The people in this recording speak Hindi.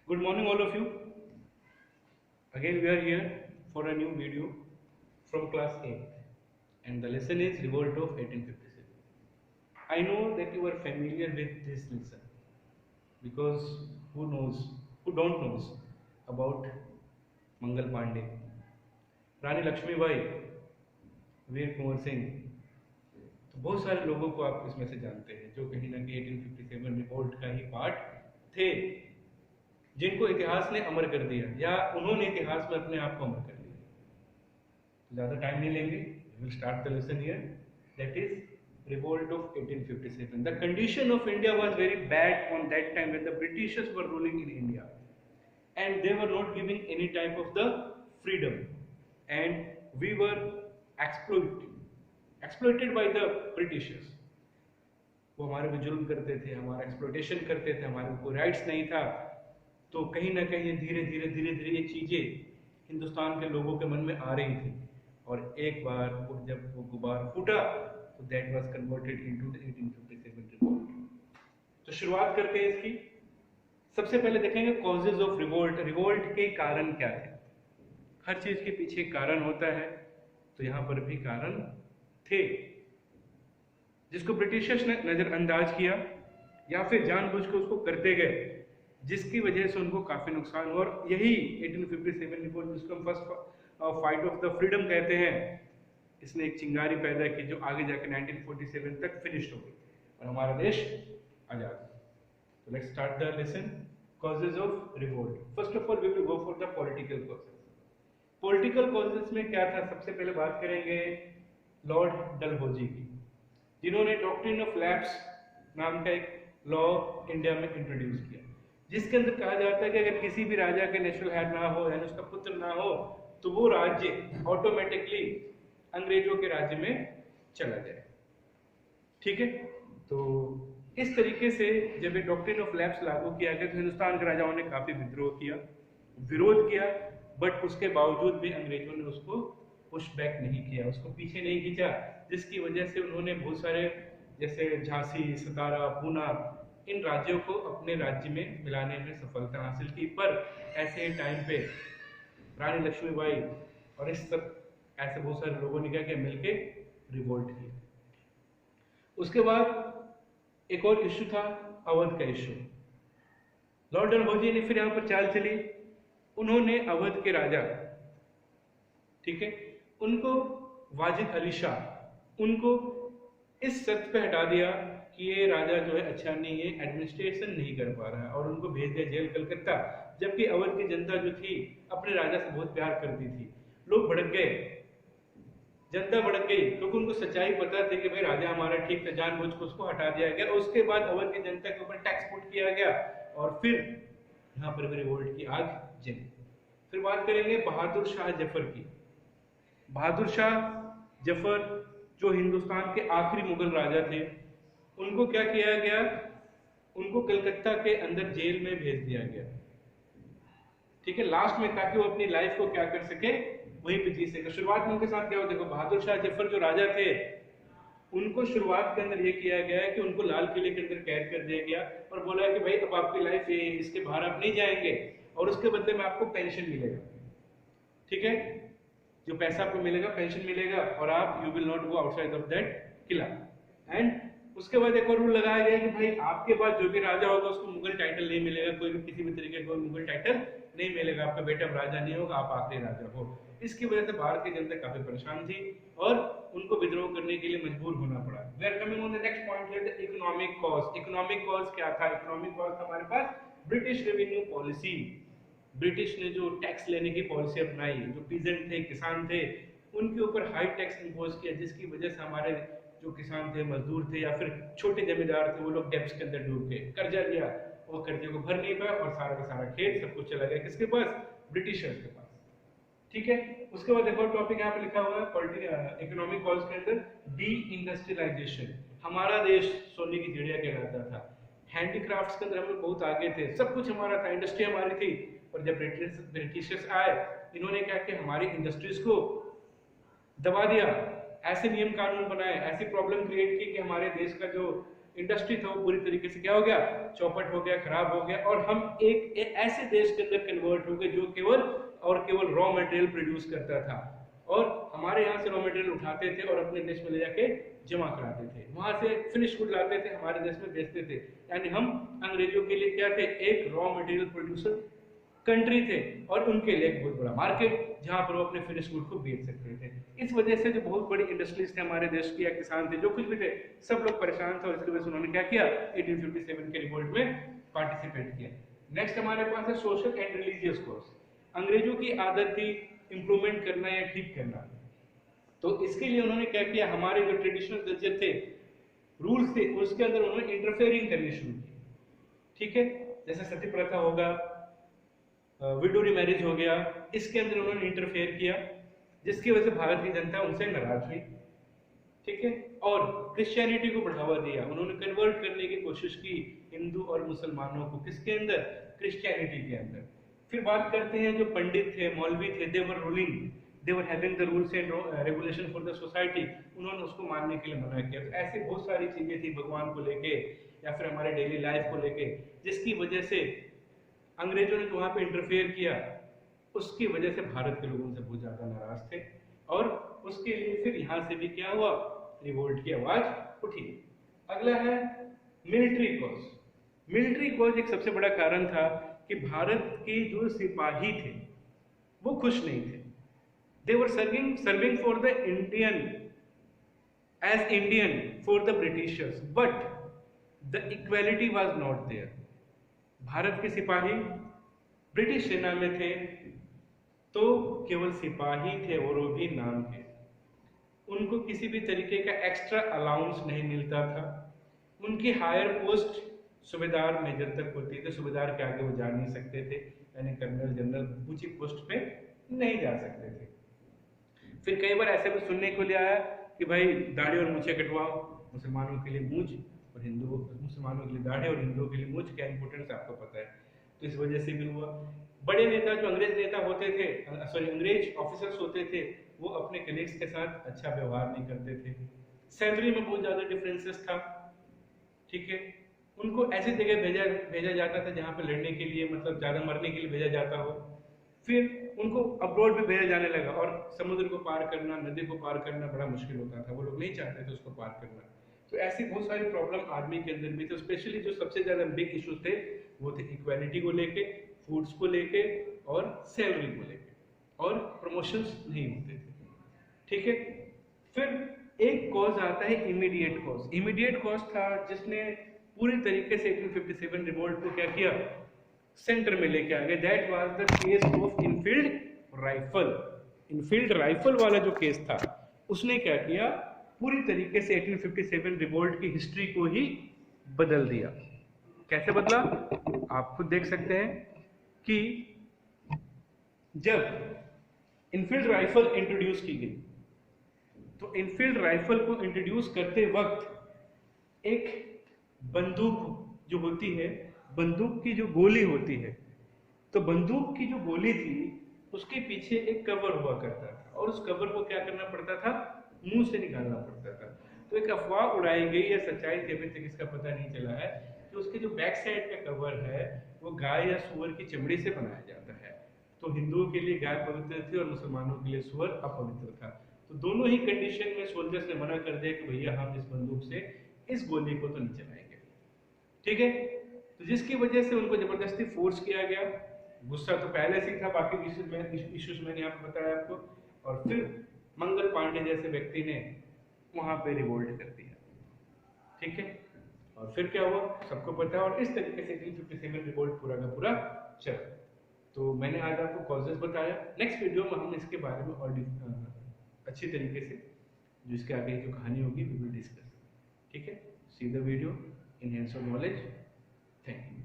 Good morning, all of you. Again, we are here for a new video from class 8, and the lesson is Revolt of 1857. I know that you are familiar with this lesson because who don't knows about Mangal Pandey, Rani Lakshmibai, वीर कुंवर सिंह। तो बहुत सारे लोगों को आप इसमें से जानते हैं जो कहीं ना कहीं 1857 रिवोल्ट का ही पार्ट थे, जिनको इतिहास ने अमर कर दिया या उन्होंने इतिहास में अपने आप को अमर कर दिया। तो ज़्यादा टाइम नहीं लेंगे, we will start the lesson here, that is revolt of 1857. The condition of India was very bad on that time when the Britishers were ruling in India, and they were not giving any type of the freedom, and we were exploited by the Britishers. वो हमारे पे जुल्म करते थे, हमारा एक्सप्लोइटेशन करते थे, हमारे को कोई राइट्स नहीं था। तो कहीं ना कहीं धीरे धीरे ये चीज़ें हिंदुस्तान के लोगों के मन में आ रही थी, और एक बार जब वो गुबार फूटा तो that was converted into the 1857 revolt. तो शुरुआत करते हैं इसकी। सबसे पहले देखेंगे कॉजेज ऑफ रिवोल्ट, रिवोल्ट के कारण क्या थे। हर चीज के पीछे कारण होता है, तो यहाँ पर भी कारण थे जिसको ब्रिटिशर्स ने नजरअंदाज किया या फिर जानबूझ के उसको करते गए, जिसकी वजह से उनको काफी नुकसान हुआ। और यही 1857 रिवोल्ट, जिसको हम first fight of the freedom कहते हैं, इसने एक चिंगारी पैदा की जो आगे जाकर 1947 तक फिनिश हो गई और हमारा देश आजाद। तो let's start the lesson, causes of revolt. First of all we will go for the political causes. Political causes में क्या था, सबसे पहले बात करेंगे लॉर्ड डलहौजी की, जिन्होंने डॉक्ट्रिन ऑफ लैप्स नाम का एक लॉ इंडिया में इंट्रोड्यूस किया, जिसके अंदर कहा जाता है कि अगर किसी भी राजा के नेचुरल हेयर ना हो यानी उसका पुत्र ना हो तो वो राज्य ऑटोमेटिकली अंग्रेजों के राज्य में चला जाए। ठीक है, तो इस तरीके से जब ये डॉक्ट्रिन ऑफ लैप्स लागू किया गया तो हिंदुस्तान के राजाओं ने काफी विद्रोह किया, विरोध किया, बट उसके बावजूद भी अंग्रेजों ने उसको पुश बैक नहीं किया, उसको पीछे नहीं खींचा, जिसकी वजह से उन्होंने बहुत सारे जैसे झांसी, सतारा, पूना, इन राज्यों को अपने राज्य में मिलाने में सफलता हासिल की। पर ऐसे टाइम पे रानी लक्ष्मीबाई और इस सब ऐसे बहुत सारे लोगों ने क्या किया, मिलके रिवोल्ट किया। उसके बाद एक और इश्यू था, अवध का इश्यू। लॉर्ड डलहौजी ने फिर यहाँ पर चाल चली, उन्होंने अवध के राजा, ठीक है, उनको वाजिद अली शाह, उनको इस शर्त पे हटा दिया कि ये राजा जो है अच्छा नहीं है, एडमिनिस्ट्रेशन नहीं कर पा रहा है, और उनको भेज दिया जेल कलकत्ता। जबकि अवध की जनता जो थी अपने राजा से बहुत प्यार करती थी। लोग भड़क गए, जनता भड़क गई, क्योंकि उनको सच्चाई पता थी कि भाई राजा हमारा ठीक था, जानबूझ के उसको हटा दिया गया। उसके बाद अवध की जनता के ऊपर टैक्स पुट किया गया और फिर यहाँ पर भी रिवोल्ट की आग जली। फिर बात करेंगे बहादुर शाह जफर की। बहादुर शाह जफर जो हिंदुस्तान के आखिरी मुगल राजा थे, उनको क्या किया गया, उनको कलकत्ता के अंदर जेल में भेज दिया गया। ठीक है, लास्ट में, ताकि वो अपनी लाइफ को क्या कर सके, वहीं पे जी सके। शुरुआत में उनके साथ क्या हुआ देखो, बहादुर शाह जफर जो राजा थे, उनको शुरुआत के अंदर ये किया गया कि उनको लाल किले के अंदर कैद कर दिया गया और बोला कि भाई अब आपकी लाइफ ये, इसके बाहर आप नहीं जाएंगे, और उसके बदले में आपको पेंशन मिलेगा। ठीक है, जो पैसा आपको मिलेगा, पेंशन मिलेगा, और आप you will not go outside of that Qila. And उसके बाद एक और रूल लगाया गया कि भाई आपके बाद जो भी राजा होगा उसको मुगल टाइटल नहीं मिलेगा, कोई भी किसी भी तरीके का मुगल टाइटल नहीं मिलेगा, आपका बेटा राजा नहीं होगा, आप आखिरी राजा हो। इसकी वजह से भारत की जनता काफी परेशान थी और उनको विद्रोह करने के लिए मजबूर होना पड़ा। We are coming on the next point here, the economic cause. Economic cause क्या था? इकोनॉमिक कॉज हमारे पास ब्रिटिश रेवेन्यू पॉलिसी। ब्रिटिश ने जो टैक्स लेने की पॉलिसी अपनाई, जो पीजेंट थे, किसान थे, उनके ऊपर हाई टैक्स इंपोज किया, जिसकी वजह से हमारे जो किसान थे, मजदूर थे या फिर छोटे जमींदार थे, वो लोग डेब्ट्स के अंदर डूब गए, कर्जा लिया, वो कर्जे को भर नहीं पाया और सारा का सारा खेत सब कुछ चला गया किसके पास? ब्रिटिशर्स के पास। ठीक है, उसके बाद एक और टॉपिक यहाँ पे लिखा हुआ है इकोनॉमिक कॉज के अंदर, डी इंडस्ट्रियलाइजेशन। हमारा देश सोने की चिड़िया कहलाता था, हैंडीक्राफ्ट्स के अंदर हम लोग बहुत आगे थे, सब कुछ हमारा था, इंडस्ट्री हमारी थी। और जब ब्रिटिशर्स आए, इन्होंने क्या किया, हमारी इंडस्ट्रीज को दबा दिया, ऐसे नियम कानून बनाए, ऐसी प्रॉब्लम क्रिएट की कि हमारे देश का जो इंडस्ट्री था वो पूरी तरीके से क्या हो गया, चौपट हो गया, खराब हो गया, और हम एक ऐसे देश के अंदर कन्वर्ट हो गए जो केवल और केवल रॉ मटेरियल प्रोड्यूस करता था, और हमारे यहाँ से रॉ मटेरियल उठाते थे और अपने देश में ले जाके जमा कराते थे, वहां से फिनिश गुड लाते थे, हमारे देश में बेचते थे। यानी हम अंग्रेजों के लिए क्या थे, एक रॉ मटेरियल प्रोड्यूसर कंट्री थे, और उनके लिए एक बहुत बड़ा मार्केट जहां पर वो अपने फिनिश गुड को बेच सकते थे। इस वजह से जो बहुत बड़ी इंडस्ट्रीज थे हमारे देश की, या किसान थे, जो कुछ भी थे, सब लोग परेशान थे, और इसकी वजह से उन्होंने क्या किया, 1857 के रिवोल्ट में पार्टिसिपेट किया। नेक्स्ट हमारे पास है सोशल एंड रिलीजियस कॉज। अंग्रेजों की आदत थी इम्प्रूवमेंट करना या ठीक करना, तो इसके लिए उन्होंने क्या किया, हमारे जो ट्रेडिशनल कल्चर थे, रूल्स थे, उसके अंदर उन्होंने इंटरफेयरिंग करनी शुरू की। ठीक है, जैसे सती प्रथा होगा, विडो मैरिज हो गया, इसके अंदर उन्होंने इंटरफेयर किया, जिसकी वजह से भारत की जनता उनसे नाराज हुई। ठीक है, और क्रिश्चियनिटी को बढ़ावा दिया, उन्होंने कन्वर्ट करने की कोशिश की हिंदू और मुसलमानों को, किसके अंदर, क्रिश्चियनिटी के अंदर। फिर बात करते हैं जो पंडित थे, मौलवी थे, they were ruling, they were having the rules and regulation for the society, उन्होंने उसको मानने के लिए मना किया। तो ऐसी बहुत सारी चीजें थी भगवान को लेके या फिर हमारे डेली लाइफ को लेके, जिसकी वजह से अंग्रेजों ने तो वहां पे इंटरफेयर किया, उसकी वजह से भारत के लोग उनसे बहुत ज्यादा नाराज थे, और उसके लिए फिर यहां से भी क्या हुआ, रिवोल्ट की आवाज उठी। अगला है मिलिट्री कॉज। मिलिट्री कॉज एक सबसे बड़ा कारण था कि भारत के जो सिपाही थे वो खुश नहीं थे। They were serving for the Indian as Indian for the Britishers, but the equality was not there. Bharat के सिपाही ब्रिटिश सेना में थे तो केवल सिपाही थे, और वो भी नाम के, उनको किसी भी तरीके का एक्स्ट्रा अलाउंस नहीं मिलता था। उनकी हायर पोस्ट सूबेदार मेजर तक होती थी, सूबेदार के आगे वो जा नहीं सकते थे, यानी कर्नल जनरल ऊंची पोस्ट पे नहीं जा सकते थे। फिर कई बार ऐसे भी सुनने को लिया है कि भाई दाढ़ी और मूछें कटवाओ, मुसलमानों के लिए मूछ और हिंदुओं, मुसलमानों के लिए दाढ़ी और हिंदुओं के लिए मूछ, क्या इंपॉर्टेंस आपको पता है। तो इस वजह से भी हुआ। बड़े नेता जो अंग्रेज नेता होते थे, सॉरी अंग्रेज ऑफिसर्स होते थे, वो अपने कलीग्स के साथ अच्छा व्यवहार नहीं करते थे। सैलरी में बहुत ज्यादा डिफरेंसेस था। ठीक है, उनको ऐसी जगह भेजा जाता था जहाँ पे लड़ने के लिए, मतलब ज्यादा मरने के लिए भेजा जाता हो। फिर उनको अब्रॉड भी भेजा जाने लगा, और समुद्र को पार करना, नदी को पार करना बड़ा मुश्किल होता था, वो लोग नहीं चाहते थे उसको पार करना। तो ऐसी बहुत सारी प्रॉब्लम आर्मी के अंदर भी थे। स्पेशली जो सबसे ज्यादा बिग इश्यूज थे वो थे इक्वालिटी को लेके, फूड्स को लेके, और सैलरी को लेके, और प्रमोशंस नहीं होते थे। ठीक है, फिर एक कॉज आता है इमीडिएट कॉज। इमीडिएट कॉज था जिसने पूरी तरीके से 1857 रिवोल्ट को क्या किया, सेंटर में लेके आ गए। That was the case of Enfield rifle. Enfield rifle वाला जो केस था, उसने क्या किया, पूरी तरीके से 1857 रिवोल्ट की हिस्ट्री को ही बदल दिया। कैसे बदला, आप खुद देख सकते हैं कि जब इनफील्ड राइफल इंट्रोड्यूस की गई, तो इनफील्ड राइफल को इंट्रोड्यूस करते वक्त एक बंदूक जो होती है, बंदूक की जो गोली होती है, तो बंदूक की जो गोली थी उसके पीछे एक कवर हुआ करता था, और उस कवर को क्या करना पड़ता था, मुंह से निकालना पड़ता था। तो एक अफवाह उड़ाई गई, या सच्चाई अभी तक इसका पता नहीं चला है, कि उसके जो बैक साइड का कवर है वो गाय या सुअर की चमड़ी से बनाया जाता है। तो हिंदुओं के लिए गाय पवित्र थी और मुसलमानों के लिए सुअर अपवित्र था। तो दोनों ही कंडीशन में सोल्जर्स ने मना कर दिया कि भैया हम इस बंदूक से इस गोली को तो नहीं चलाएंगे। ठीक है, तो जिसकी वजह से उनको जबरदस्ती फोर्स किया गया। गुस्सा तो पहले से ही था, बाकी इश्यूज मैंने यहाँ पे बताया आपको। और फिर मंगल पांडे जैसे व्यक्ति ने वहां पे रिवोल्ट कर दिया। ठीक है, और फिर क्या हुआ सबको पता है, और इस तरीके से 1857 रिवोल्ट पूरा का पूरा चला। तो मैंने आज आपको कॉजेस बताया। नेक्स्ट वीडियो में हम इसके बारे में और अच्छी तरीके से जो इसके आगे जो कहानी होगी वी विल डिस्कस। ठीक है, see the video, enhance your knowledge. Thank you.